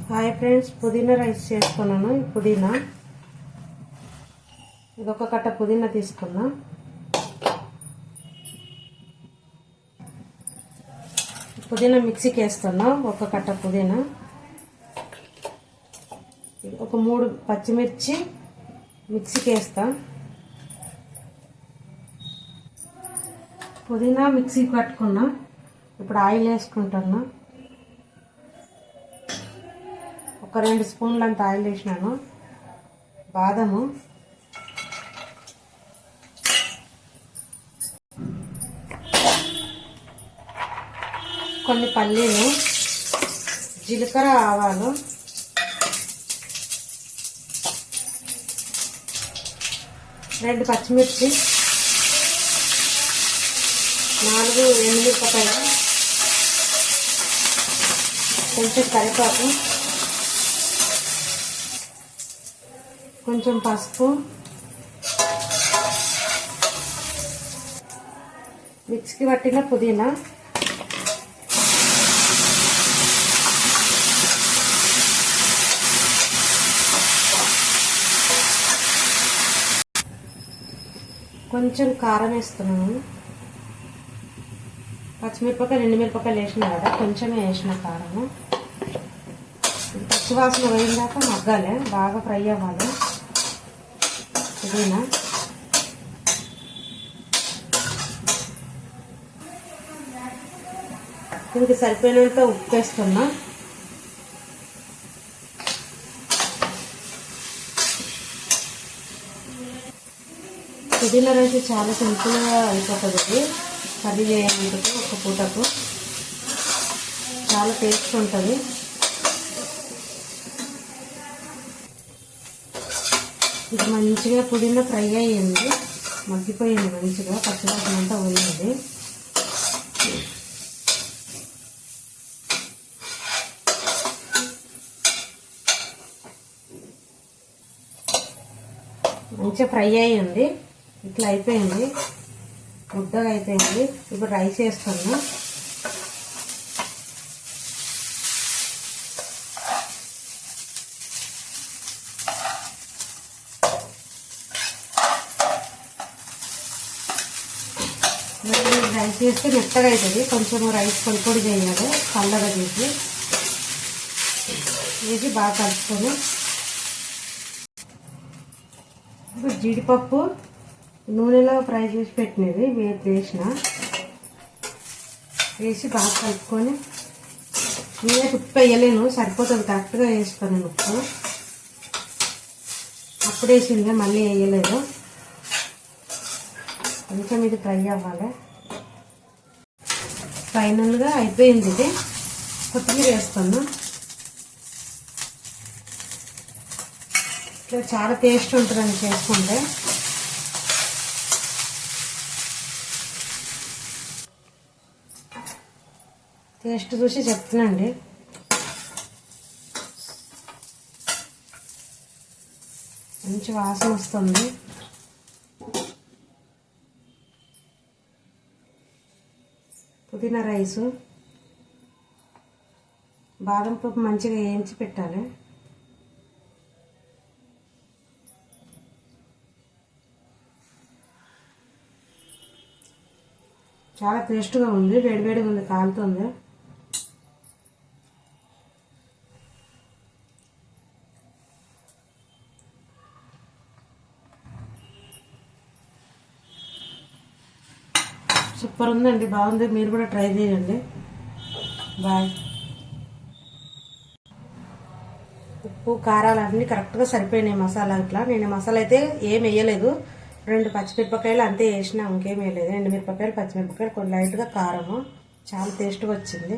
Hi friends, పుదీనా rice చేసుకున్నాను. పుదీనా ఇదొక కట్ట పుదీనా తీసుకున్నా. పుదీనా మిక్సీకి వేస్తున్నా. ఒక కట్ట పుదీనా, ఒక 3 పచ్చిమిర్చి మిక్సీకి వేస్తా. పుదీనా మిక్సీకి పట్టుకున్నా. ఇప్పుడు ఆయిల్ వేసుకుంటున్నా. ఒక 2 స్పూన్లు అంత ఆయిల్ వేసినాను. బాదము, కొన్ని పల్లీలు, జీలకర్ర, ఆవాలు, రెండు పచ్చిమిర్చి, 4 ఎండుమిరపకాయలు, కొంచెం కరివేపాకు, కొంచెం పసుపు, మిక్సీకి పట్టిన పుదీనా, కొంచెం కారం వేస్తున్నాను. పచ్చిమిరపకాయలు, ఎండుమిరపకాయలు వేసినా కదా, కొంచెమే వేసిన కారము. పచ్చివాసన పోయిందాక మగ్గాలి, బాగా ఫ్రై అవ్వాలి. పుదీనా దీనికి సరిపోయినంత ఉప్పు వేస్తున్నా. పుదీనా రైస్ చాలా సింపుల్గా అయిపోతుంది. కర్రీ చేయడానికి ఒక పూటకు చాలా టేస్ట్ ఉంటుంది. ఇది మంచిగా పుదీనా ఫ్రై అయ్యింది, మగ్గిపోయింది మంచిగా, పచ్చివాసన అంతా పోయింది. మంచిగా ఫ్రై అయ్యింది, ఇట్లా అయిపోయింది, ముద్దగా అయిపోయింది. ఇప్పుడు రైస్ వేస్తున్నా. రైస్ వేస్తే మెత్తగా అవుతుంది. కొంచెం రైస్ పొడి పొడి చేయాలి, చల్లగా చేసి వేసి బాగా కలుపుకొని. ఇప్పుడు జీడిపప్పు నూనెలో ఫ్రై చేసి పెట్టినది వేసి బాగా కలుపుకొని. నేనే ఉప్పు వేయలేను, సరిపోతుంది, కరెక్ట్గా వేసుకొని ఉప్పు. అప్పుడు వేసిందే, మళ్ళీ వేయలేదు. కొంచెం ఇది ఫ్రై అవ్వాలి. ఫైనల్గా అయిపోయింది. ఇది కొత్తిమీర వేసుకున్నా. ఇట్లా చాలా టేస్ట్ ఉంటుందని చేసుకుంటే. టేస్ట్ చూసి చెప్తున్నాండి. మంచి వాసన వస్తుంది. పుదీనా రైసు, బాదం పప్పు మంచిగా వేయించి పెట్టాలి. చాలా టేస్ట్గా ఉంది, వేడివేడిగా ఉంది, కాలుతుంది. సూపర్ ఉందండి, బాగుంది. మీరు కూడా ట్రై చేయండి. బాయ్. ఉప్పు కారాలు అన్నీ కరెక్ట్గా సరిపోయినాయి. మసాలా ఇట్లా నేను మసాలా అయితే ఏం వేయలేదు. 2 పచ్చిమిరపకాయలు అంతే వేసినా, ఇంకేం వేయలేదు. 2 మిరపకాయలు, పచ్చిమిరపకాయలు, కొన్ని లైట్గా కారము. చాలా టేస్ట్గా వచ్చింది.